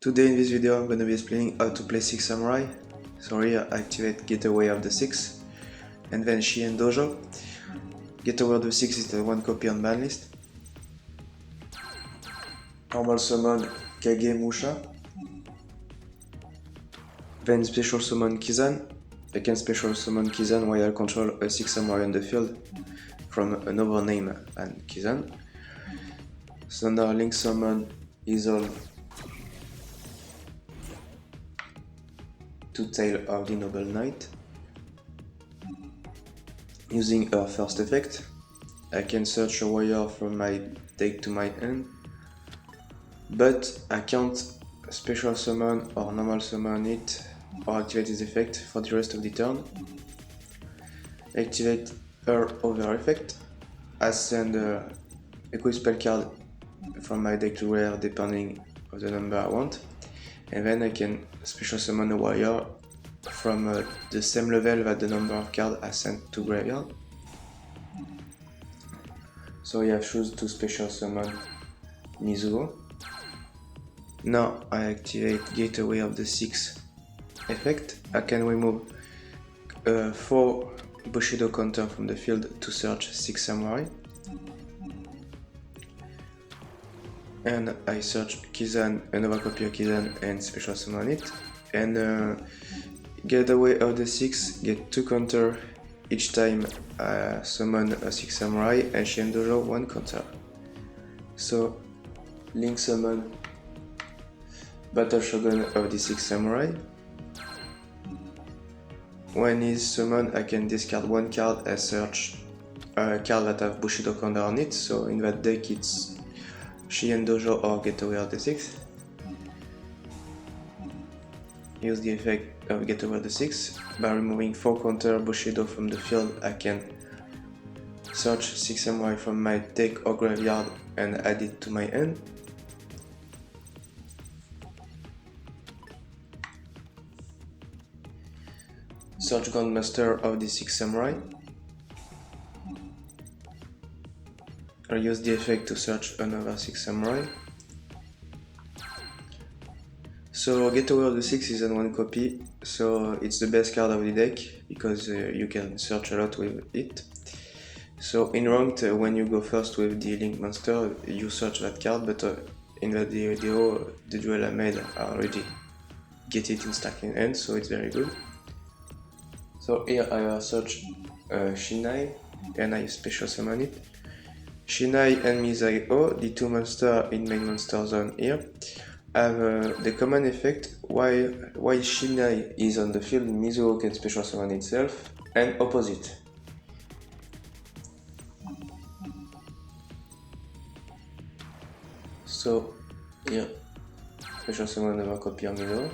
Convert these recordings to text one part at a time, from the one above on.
Today in this video I'm going to be explaining how to play 6 Samurai. So here I activate Getaway of the 6 and then Shien Dojo. Getaway of the 6 is the one copy on ban list. Normal summon Kage Musha. Then special summon Kizan. I can special summon Kizan while I control a 6 Samurai on the field from another name than Kizan. Thunder Link summon Izol Two-Tail of the Noble Knight. Using her first effect, I can search a warrior from my deck to my hand, but I can't special summon or normal summon it or activate this effect for the rest of the turn. Activate her other effect, I send a quick spell card from my deck to rare depending on the number I want, and then I can special summon a warrior from the same level that the number of cards I sent to graveyard. So I choose to special summon Mizuho. Now I activate Gateway of the 6 effect. I can remove 4 Bushido counter from the field to search 6 Samurai. And I search Kizan, another copy of Kizan, and special summon it. And Getaway of the 6 get 2 counter each time I summon a 6 Samurai, and Shien Dojo 1 counter. So Link summon Battle Shogun of the 6 Samurai. When he's summoned, I can discard 1 card and search a card that have Bushido counter on it. So in that deck it's Shien Dojo or Getaway of the 6. Use the effect of Getaway of the 6. By removing 4 counter Bushido from the field, I can search 6 Samurai from my deck or graveyard and add it to my hand. Search Grandmaster of the 6 Samurai. I'll use the effect to search another 6 Samurai. So Getaway of the 6 is on 1 copy, so it's the best card of the deck because you can search a lot with it. So in ranked, when you go first with the Link monster, you search that card, but in the video, the duel I made, I already get it in stack in hand, so it's very good. So here I search Shinai and I special summon it. Shinai and Mizuho, the 2 monsters in main monster zone here, have the common effect. While Shinai is on the field, Mizuho can special summon itself, and opposite. So here, special summon another copy of Mizuho.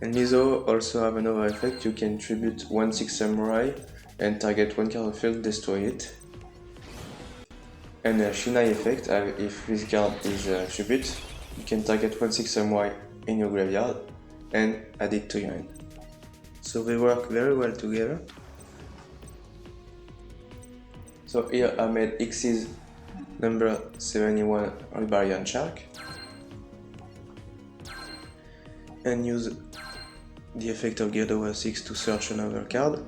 And Mizuho also have another effect. You can tribute 1 6 Samurai and target 1 card of field, destroy it. And Shinai effect, if this card is tribute, you can target 1 6 Samurai in your graveyard and add it to your hand. So they work very well together. So here I made Xyz number 71 Ribarian Shark and use the effect of Getaway 6 to search another card.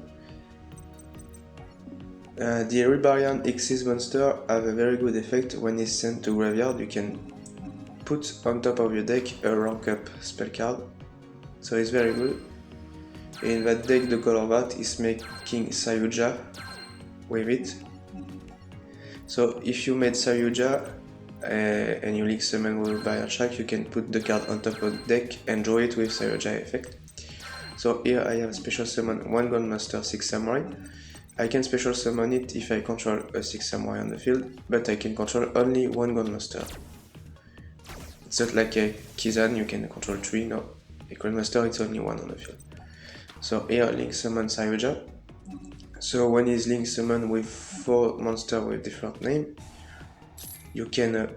The Ribarian Xyz monster have a very good effect. When it's sent to graveyard, you can put on top of your deck a rank up spell card, so it's very good. In that deck, the color that is making Sayuja with it. So if you made Sayuja and you Link summon with Ribarian Shark, you can put the card on top of the deck and draw it with Sayuja effect. So here I have special summon 1 Grandmaster 6 Samurai. I can special summon it if I control a 6 Samurai on the field, but I can control only 1 Grandmaster. It's not like a Kizan, you can control 3, no. A Grandmaster, it's only 1 on the field. So here Link summon Sayuja. So when he's Link summoned with 4 monsters with different name, you can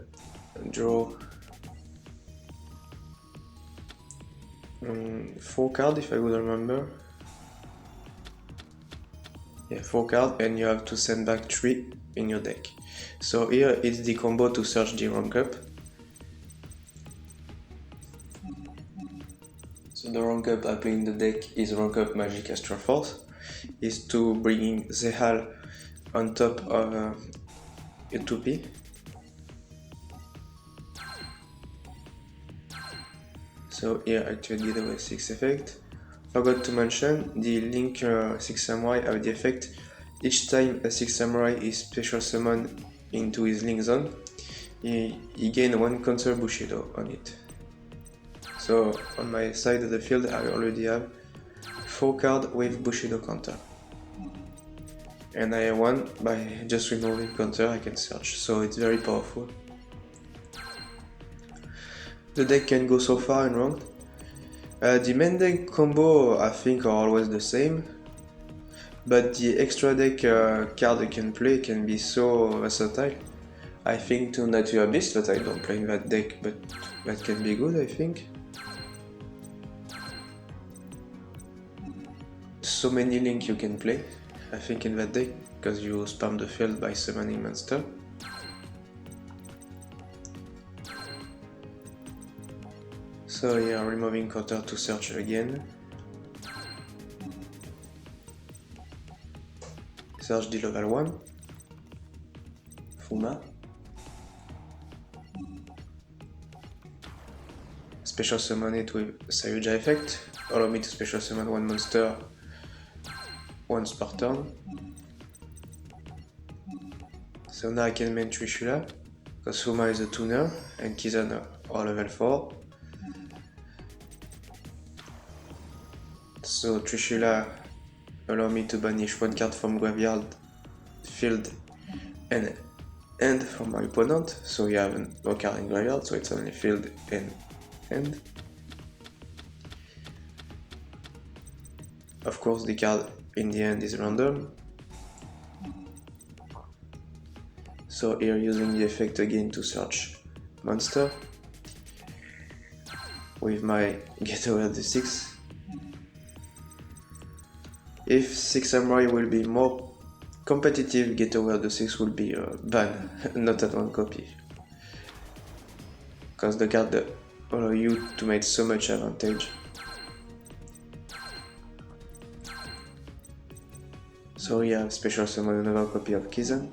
draw 4 cards if I would remember. Yeah, 4 cards, and you have to send back 3 in your deck. So here it's the combo to search the rank up. So the rank up I play in the deck is rank up Magic Astral Force, is to bringing Zehal on top of a 2P. So here activate Gateway 6 effect. Forgot to mention, the Link 6 Samurai have the effect, each time a 6 Samurai is special summoned into his Link zone, he gains 1 counter Bushido on it. So on my side of the field I already have 4 cards with Bushido counter. And I won by just removing counter I can search, so it's very powerful. The deck can go so far in ranked. The main deck combo I think are always the same, but the extra deck card you can play can be so versatile. I think to Nature Abyss, but I don't play in that deck, but that can be good I think. So many Link you can play, I think in that deck, because you spam the field by summoning monster. So yeah, removing counter to search again. Search the level 1. Fuma. Special summon it with Sayuja effect. Allow me to special summon 1 monster once per turn. So now I can main Trishula, because Fuma is a tuner and Kizan are level 4. So Trishula allow me to banish 1 card from graveyard, field, and end from my opponent. So you have no card in graveyard, so it's only field and end. Of course the card in the end is random. So here using the effect again to search monster with my Gateway of the 6. If 6 Samurai will be more competitive, Gateway of the 6 will be banned, not at 1 copy. Because the card allow you to make so much advantage. So yeah, special summon another copy of Kizan.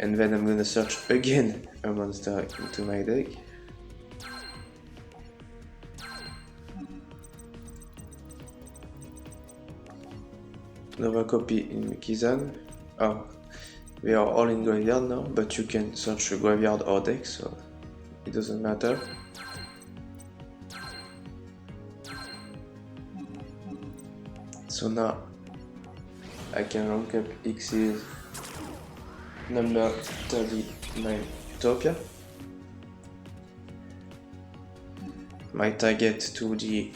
And then I'm gonna search again a monster into my deck. Another copy in Kizan. Oh, we are all in graveyard now, but you can search a graveyard or deck, so it doesn't matter. So now I can rank up Xyz number 39 Utopia. My target to the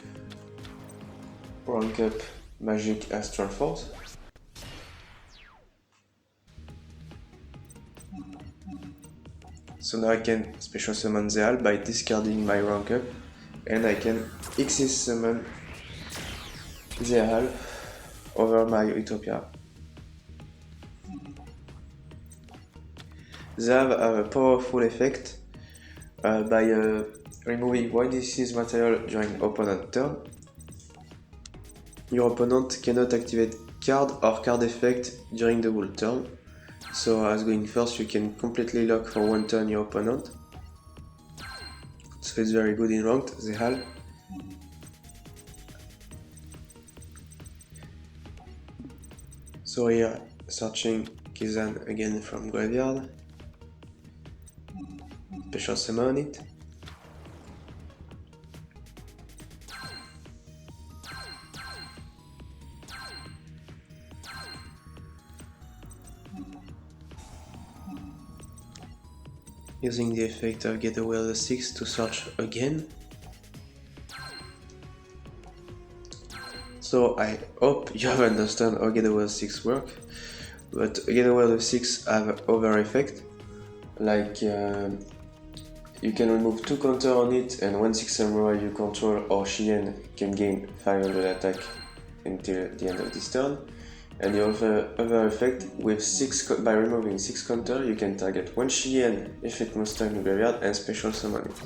rank up Magic Astral Force. So now I can special summon Zehal by discarding my rank up, and I can Xyz summon Zehal over my Utopia. Zehal have a powerful effect by removing 1 disease material during opponent turn. Your opponent cannot activate card or card effect during the whole turn. So as going first, you can completely lock for 1 turn your opponent. So it's very good in ranked, Zehal. So here, searching Kizan again from graveyard. Special summon it. Using the effect of Gateway of the 6 to search again. So I hope you have understand how Gateway of the 6 work, but Gateway of the 6 have other effect, like you can remove 2 counter on it, and when 6 Samurai you control or Shien can gain 500 attack until the end of this turn. And the other effect, with by removing 6 counter, you can target 1 Shien effect monster in the graveyard and special summon it.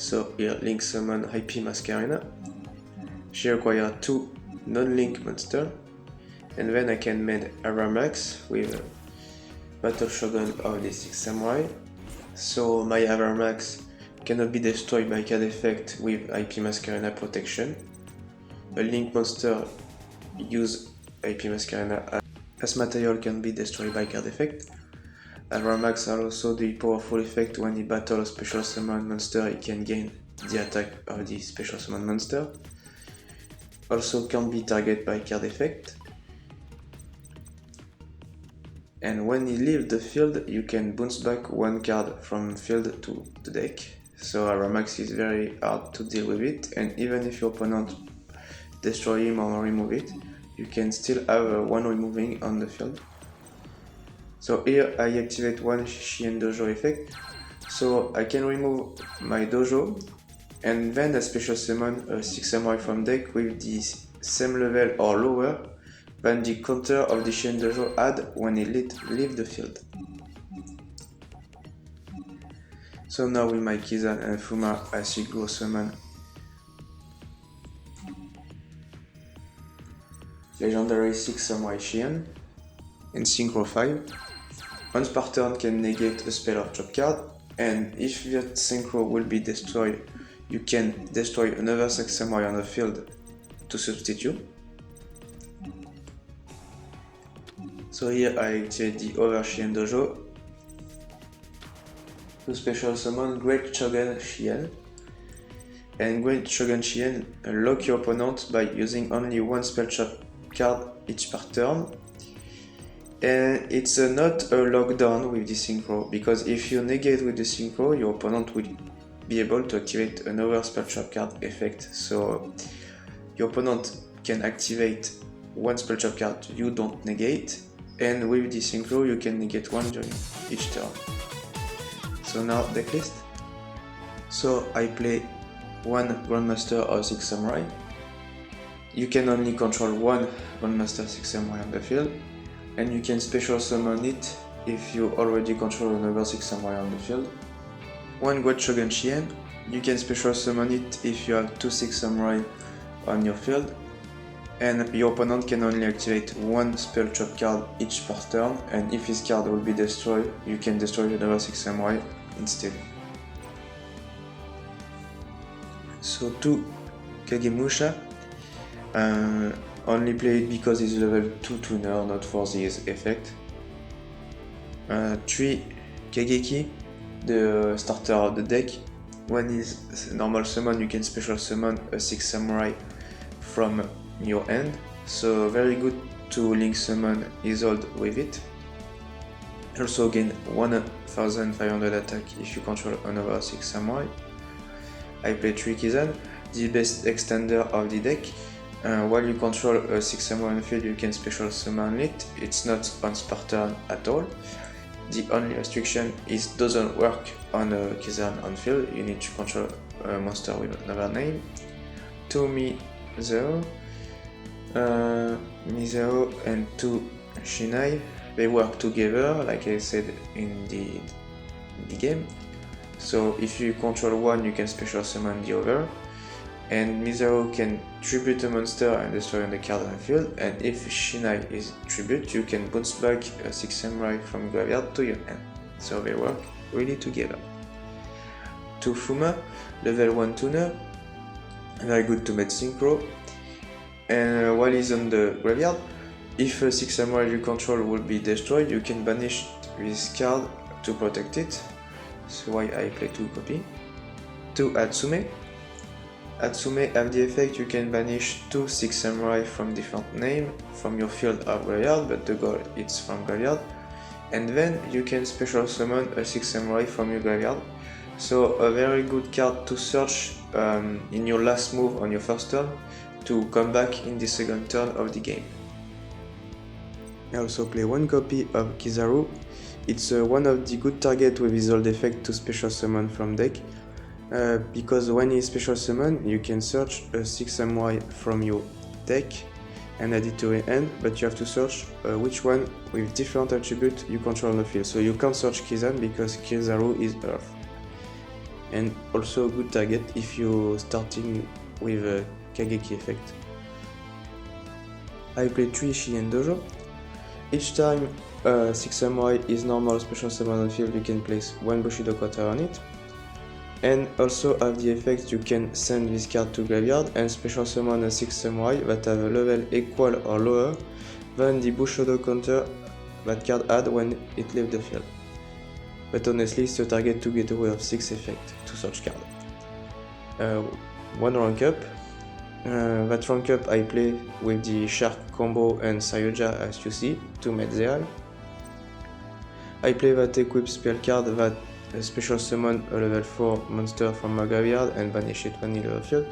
So here link summon IP Masquerena. She requires 2 non-link monsters, and then I can make Avermax with Battle Shogun of the 6 Samurai. So my Avermax cannot be destroyed by card effect with IP Masquerena protection. A link monster use IP Masquerena as material can be destroyed by card effect. Avermax has also the powerful effect when he battles a special summon monster, he can gain the attack of the special summon monster. Also can't be targeted by card effect. And when he leaves the field, you can bounce back 1 card from field to the deck. So Avermax is very hard to deal with it, and even if your opponent destroy him or remove it, you can still have 1 removing on the field. So here I activate 1 Shien Dojo effect, so I can remove my dojo and then a special summon a 6 Samurai from deck with the same level or lower than the counter of the Shien Dojo had when he leave the field. So now with my Kizan and Fuma I should go summon Legendary 6 Samurai Shien in Synchro 5. Once per turn can negate a spell or trap card, and if that Synchro will be destroyed, you can destroy another 6 Samurai on the field to substitute. So here I activate the other Shien Dojo to special summon Great Shogun Shien. And Great Shogun Shien lock your opponent by using only 1 spell trap card each per turn. And it's not a lockdown with the Synchro, because if you negate with the Synchro, your opponent will be able to activate another spell trap card effect. So your opponent can activate 1 spell trap card you don't negate, and with the Synchro you can negate 1 during each turn. So now deck list. So I play 1 Grandmaster of 6 Samurai. You can only control 1 Grandmaster 6 Samurai on the field, and you can special summon it if you already control another 6 Samurai on the field. 1 Great Shogun Shien, you can special summon it if you have 2 6 Samurai on your field, and your opponent can only activate 1 spell trap card each per turn, and if his card will be destroyed, you can destroy another 6 Samurai instead. So 2 Kagemusha, only play it because he's level 2 tuner, not for his effect. 3 Kageki, the starter of the deck. When he's normal summon, you can special summon a 6 Samurai from your hand, so very good to link summon Isolde with it. Also gain 1500 attack if you control another 6 Samurai. I play 3 Kizan, the best extender of the deck. While you control a 6 Samurai on the field, you can special summon it. It's not once per turn at all. The only restriction is doesn't work on a Kizan on field. You need to control a monster with another name. 2 Mizero, and 2 Shinai. They work together, like I said in the game. So if you control one, you can special summon the other. And Mizero can tribute a monster and destroy on the card on the field, and if Shinai is tribute, you can bounce back a 6 Samurai from graveyard to your hand. So they work really together. 2 Fuma, level 1 tuner, very good to make Synchro. And while he's on the graveyard, if a 6 Samurai you control will be destroyed, you can banish this card to protect it. So why I play 2 copy. 2 Atsume. Atsume have the effect you can banish 2 6 Samurai from different name from your field or graveyard, but the goal is from graveyard. And then you can special summon a 6 Samurai from your graveyard. So a very good card to search in your last move on your first turn to come back in the second turn of the game. I also play 1 copy of Kizaru. It's one of the good targets with his old effect to special summon from deck. Because when you special summon, you can search a 6 Samurai from your deck and add it to your hand, but you have to search which one with different attribute you control on the field. So you can't search Kizan because Kizaru is Earth. and also a good target if you're starting with a Kageki effect. I play 3 Shien Dojo. Each time 6 Samurai is normal special summon on field, you can place 1 Bushido Quarter on it. And also have the effect you can send this card to graveyard and special summon a 6 Samurai that have a level equal or lower than the Bushido counter that card had when it left the field. But honestly, it's a target to get away of 6 effect to such card. 1 rank up. That rank up I play with the Shark combo and Sayoja as you see, to make Zeal. I play that equip spell card that special summon a level 4 monster from my graveyard and banish it when in the field,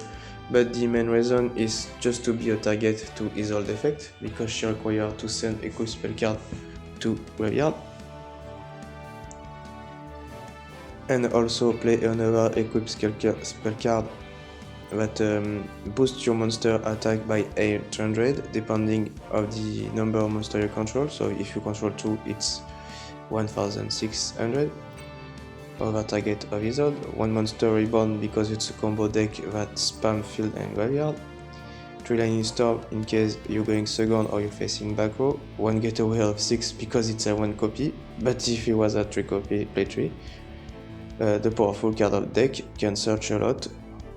but the main reason is just to be a target to Isolde effect, because she requires to send equip spell card to graveyard. And also play another equip spell card that boosts your monster attack by 800 depending of the number of monster you control. So if you control 2, it's 1600 over target of Isolde. 1 monster reborn because it's a combo deck that spam field and graveyard. 3 lightning storm in case you're going second or you're facing back row. 1 getaway of 6 because it's a 1 copy, but if it was a 3 copy, play 3. The powerful card of deck can search a lot.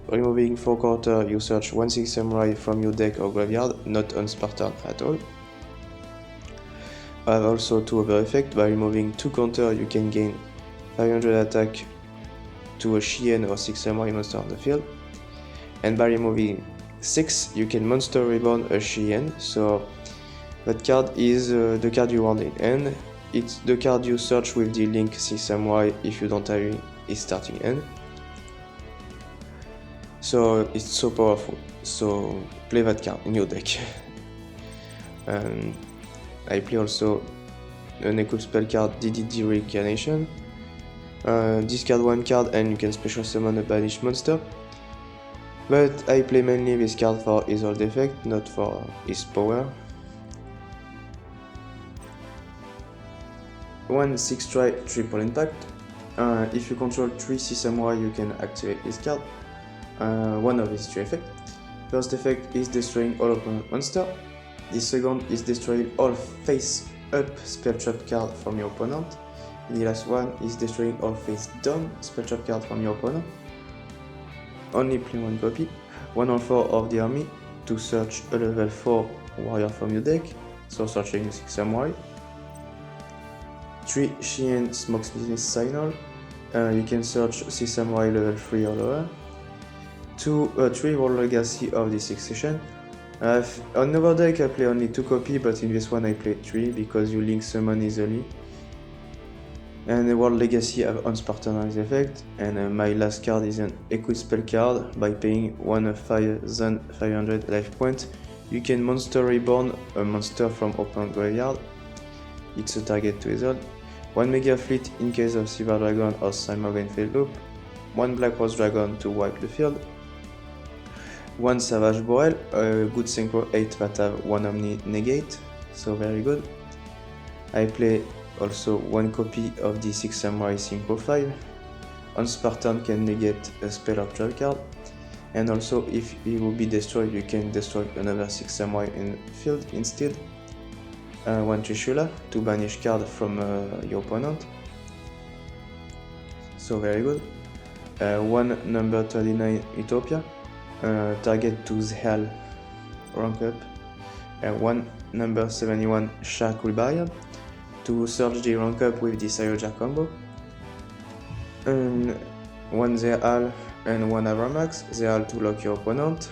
Removing 4 counter, you search 1 6 Samurai from your deck or graveyard, not on Spartan at all. I have also 2 other effects. By removing 2 counter, you can gain 500 attack to a Shien or 6 Samurai monster on the field. And by removing 6, you can monster reborn a Shien, so that card is the card you want in hand. It's the card you search with the link 6 Samurai if you don't have its starting hand. So it's so powerful, so play that card in your deck. I play also an equip spell card DDD Reincarnation. Discard 1 card and you can special summon a banished monster. But I play mainly this card for Isolde effect, not for his power. 1 6 try triple impact. If you control 3 6 Samurai, you can activate this card. One of these 3 effects. First effect is destroying all opponent monster. The second is destroying all face up spell trap card from your opponent. And the last one is destroying all face down spell trap card from your opponent. Only play 1 copy. 1 on 4 of the army to search a level 4 warrior from your deck, so searching 6 Samurai. 3 Shien Smokesmith Signal. You can search 6 Samurai level 3 or lower. 3 World Legacy of the Succession. On another deck I play only 2 copy, but in this one I play 3 because you link summon easily. And the World Legacy have unspartanized effect, and my last card is an equip spell card. By paying 1500 life point, you can monster reborn a monster from open graveyard. It's a target to Isolde. 1 Mega Fleet in case of Silver Dragon or Cymogen Field Loop. 1 Black Rose Dragon to wipe the field. 1 Savage Borel, a good synchro 8 that have 1 Omni negate, so very good. I play also 1 copy of the 6 Samurai synchro 5. On Spartan can negate a spell or trap card, and also if it will be destroyed, you can destroy another 6 Samurai in the field instead. 1 Trishula to banish card from your opponent, so very good. 1 number 39 Utopia, target to Zeal rank up. 1 number 71 Shark Rebellion to search the rank up with the Sayoja combo. 1 Zeal and 1 Avramax. Zeal to lock your opponent,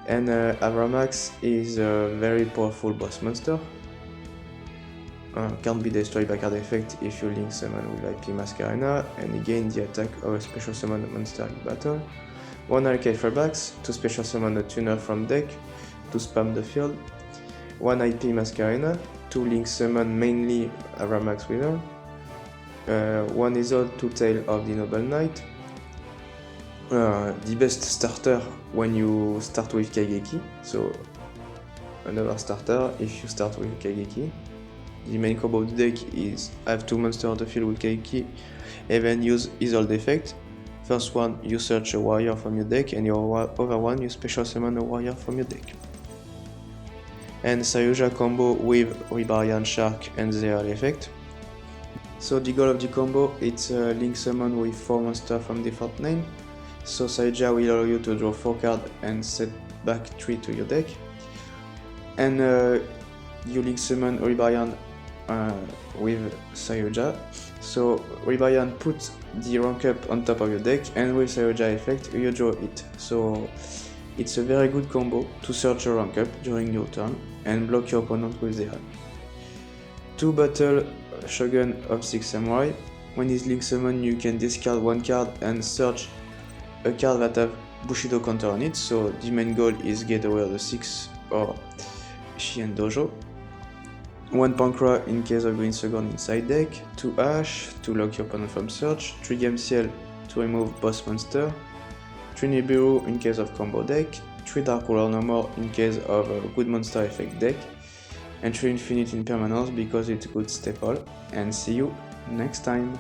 and Avramax is a very powerful boss monster. Can't be destroyed by card effect if you link summon with IP Masquerena, and again the attack of a special summon monster in battle. 1 Arcade Fairbanks to special summon a tuner from deck to spam the field. 1 IP Masquerena to link summon mainly Avramax with her. 1 Isolde to Tale of the Noble Knight. The best starter when you start with Kageki, so another starter if you start with Kageki. The main combo of the deck is have 2 monsters on the field with Kageki and then use Isolde effect. First one, you search a warrior from your deck, and your other one, you special summon a warrior from your deck. And Saryuja combo with Ribarian Shark and the early effect. So the goal of the combo, it's a link summon with 4 monsters from default name. So Saryuja will allow you to draw 4 cards and set back 3 to your deck. And you link summon Ribarian with Saryuja. So Ribarian puts the rank up on top of your deck, and with Saryuja effect you draw it. So it's a very good combo to search a rank up during your turn and block your opponent with the hand. 2 battle Shogun of 6 Samurai. When he's link summon, you can discard 1 card and search a card that have Bushido counter on it, so the main goal is get away the 6 or Shien Dojo. 1 Pankra in case of going second inside deck, 2 Ash to lock your opponent from search, 3 Game Seal to remove boss monster, 3 Nibiru in case of combo deck, 3 Dark Ruler No More in case of a good monster effect deck, and 3 Infinite Impermanence because it's a good staple, and see you next time!